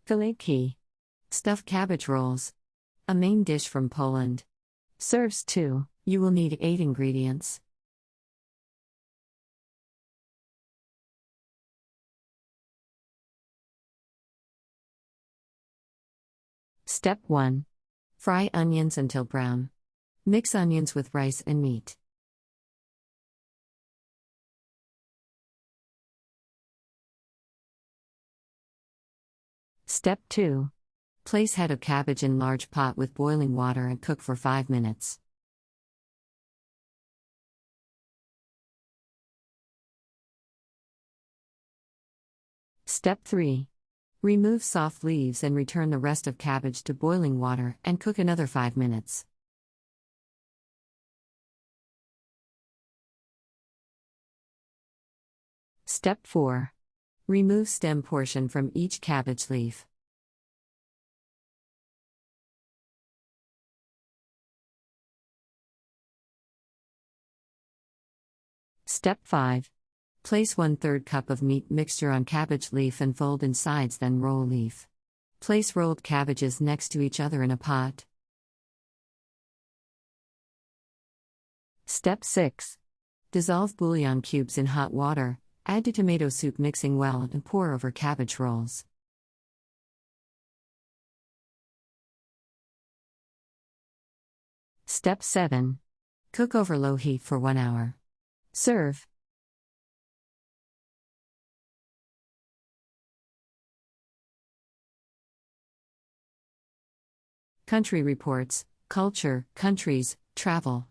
Golabki. Stuffed cabbage rolls. A main dish from Poland. Serves 2. You will need 8 ingredients. Step 1. Fry onions until brown. Mix onions with rice and meat. Step 2. Place head of cabbage in large pot with boiling water and cook for 5 minutes. Step 3. Remove soft leaves and return the rest of cabbage to boiling water and cook another 5 minutes. Step 4. Remove stem portion from each cabbage leaf. Step 5. Place 1/3 cup of meat mixture on cabbage leaf and fold in sides, then roll leaf. Place rolled cabbages next to each other in a pot. Step 6. Dissolve bouillon cubes in hot water, add to tomato soup mixing well and pour over cabbage rolls. Step 7. Cook over low heat for 1 hour. Serve. Country Reports, Culture, Countries, Travel.